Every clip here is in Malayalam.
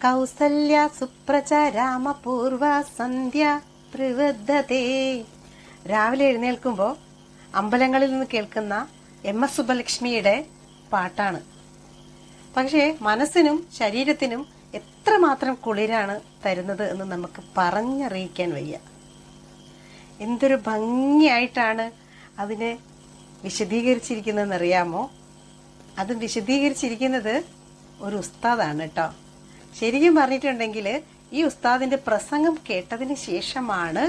കൗസല്യ സുപ്രജ രാമപൂർവ സന്ധ്യ പ്രവൃദ്ധതേ. രാവിലെ എഴുന്നേൽക്കുമ്പോൾ അമ്പലങ്ങളിൽ നിന്ന് കേൾക്കുന്ന MS സുബ്ബലക്ഷ്മിയുടെ പാട്ടാണ്. പക്ഷേ മനസ്സിനും ശരീരത്തിനും എത്രമാത്രം കുളിരാണ് തരുന്നത് എന്ന് നമുക്ക് പറഞ്ഞറിയിക്കാൻ വയ്യ. എന്തൊരു ഭംഗിയായിട്ടാണ് അതിനെ വിശദീകരിച്ചിരിക്കുന്നതെന്നറിയാമോ? അത് വിശദീകരിച്ചിരിക്കുന്നത് ഒരു ഉസ്താദാണ് കേട്ടോ. ശരിക്കും പറഞ്ഞിട്ടുണ്ടെങ്കിൽ ഈ ഉസ്താദിന്റെ പ്രസംഗം കേട്ടതിന് ശേഷമാണ്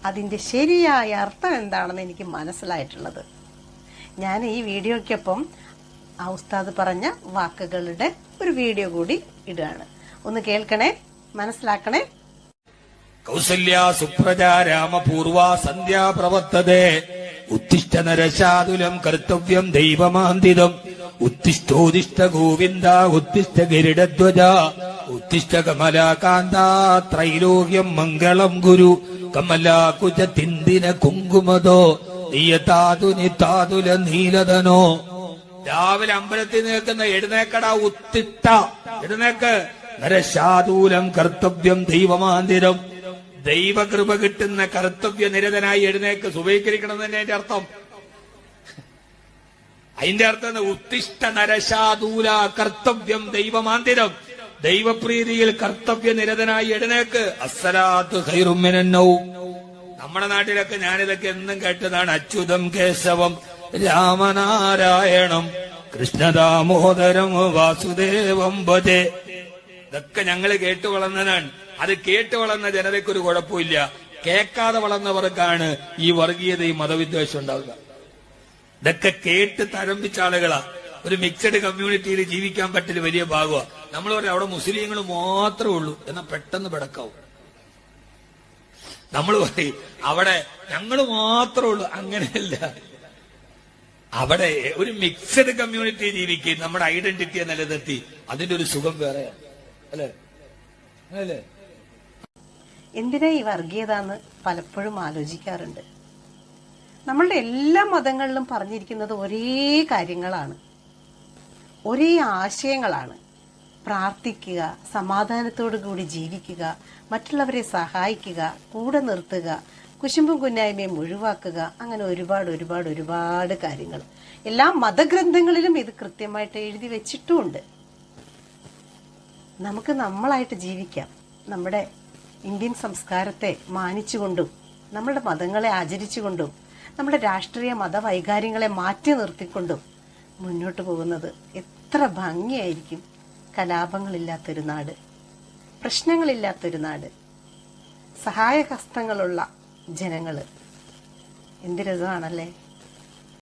അതിന്റെ ശരിയായ അർത്ഥം എന്താണെന്ന് എനിക്ക് മനസ്സിലായിട്ടുള്ളത്. ഞാൻ ഈ വീഡിയോയ്ക്കൊപ്പം ആ ഉസ്താദ് പറഞ്ഞ വാക്കുകളുടെ ഒരു വീഡിയോ കൂടി ഇടുകയാണ്. ഒന്ന് കേൾക്കണേ, മനസ്സിലാക്കണേ. കൗസല്യ സുപ്രജ രാമപൂർവ സന്ധ്യാ പ്രവർത്തതേ. ഉത്തിഷ്ഠ നരശാതുലം കർത്തവ്യം ദൈവമാന്തിതം. ഉത്തിഷ്ഠോദിഷ്ട ഗോവിന്ദ ഉത്തിഷ്ഠ ഗരുഡധ്വജ. ഉത്തിഷ്ഠ കമലാകാന്ത ത്രൈലോക്യം മംഗളം ഗുരു. കമലാകുജ തിന്ദിന കുങ്കുമതോ നീയതാതുനിതാതുല നീലതനോ. രാവിലെ അമ്പലത്തിൽ നിൽക്കുന്ന എഴുന്നേക്കട ഉത്തിഷ്ഠ, എഴുന്നേക്ക്. നരശാതൂലം കർത്തവ്യം ദൈവമാന്തിരം. ദൈവകൃപ കിട്ടുന്ന കർത്തവ്യ നിരതനായി എഴുന്നേക്ക്. സുബഹികരിക്കണം തന്നെ അതിന്റെ അർത്ഥം. അതിന്റെ അർത്ഥം ഉത്തിഷ്ഠ നരശാതൂല കർത്തവ്യം ദൈവമാന്തിരം. ദൈവപ്രീതിയിൽ കർത്തവ്യ നിരതനായി എഴുന്നേക്ക്. അസ്സലാത്ത് ഖൈറും മിനൻ നൗം. നമ്മുടെ നാട്ടിലൊക്കെ ഞാനിതൊക്കെ എന്നും കേട്ടതാണ്. അച്യുതം കേശവം രാമനാരായണം കൃഷ്ണദാമോദരം വാസുദേവം ഭജേ. ഇതൊക്കെ ഞങ്ങൾ കേട്ടു വളർന്നതാണ്. അത് കേട്ടു വളർന്ന ജനതയ്ക്കൊരു കുഴപ്പമില്ല. കേൾക്കാതെ വളർന്നവർക്കാണ് ഈ വർഗീയതയും മതവിദ്വേഷം ഉണ്ടാവുക. ഇതൊക്കെ കേട്ട് തരംപിച്ച ആളുകളാ. ഒരു മിക്സഡ് കമ്മ്യൂണിറ്റിയിൽ ജീവിക്കാൻ പറ്റല് വലിയ ഭാഗമാണ്. നമ്മൾ പറയും അവിടെ മുസ്ലിങ്ങൾ മാത്രമേ ഉള്ളൂ എന്നാൽ പെട്ടെന്ന് പിടക്കാവും. നമ്മൾ പറയും അവിടെ ഞങ്ങൾ മാത്രമേ ഉള്ളൂ, അങ്ങനെയല്ല. അവിടെ ഒരു മിക്സഡ് കമ്മ്യൂണിറ്റി ജീവിക്കും. നമ്മുടെ ഐഡന്റിറ്റിയെ നിലനിർത്തി അതിന്റെ ഒരു സുഖം വേറെയാണ്, അല്ലേ? അല്ലേ? എന്തിനാ ഈ വർഗീയത എന്ന് പലപ്പോഴും ആലോചിക്കാറുണ്ട്. നമ്മളുടെ എല്ലാ മതങ്ങളിലും പറഞ്ഞിരിക്കുന്നത് ഒരേ കാര്യങ്ങളാണ്, ഒരേ ആശയങ്ങളാണ്. പ്രാർത്ഥിക്കുക, സമാധാനത്തോടു കൂടി ജീവിക്കുക, മറ്റുള്ളവരെ സഹായിക്കുക, കൂടെ നിർത്തുക, കുശുമ്പും കുന്നായ്മയും ഒഴിവാക്കുക, അങ്ങനെ ഒരുപാട് ഒരുപാട് ഒരുപാട് കാര്യങ്ങൾ എല്ലാ മതഗ്രന്ഥങ്ങളിലും ഇത് കൃത്യമായിട്ട് എഴുതി വെച്ചിട്ടുമുണ്ട്. നമുക്ക് നമ്മളായിട്ട് ജീവിക്കാം. നമ്മുടെ ഇന്ത്യൻ സംസ്കാരത്തെ മാനിച്ചുകൊണ്ടും നമ്മുടെ മതങ്ങളെ ആചരിച്ചുകൊണ്ടും നമ്മുടെ രാഷ്ട്രീയ മതവൈകാര്യങ്ങളെ മാറ്റി നിർത്തിക്കൊണ്ടും മുന്നോട്ട് പോകുന്നത് എത്ര ഭംഗിയായിരിക്കും. കലാപങ്ങളില്ലാത്തൊരു നാട്, പ്രശ്നങ്ങളില്ലാത്തൊരു നാട്, സഹായഹസ്തങ്ങളുള്ള ജനങ്ങള്. എന്ത് രസമാണല്ലേ?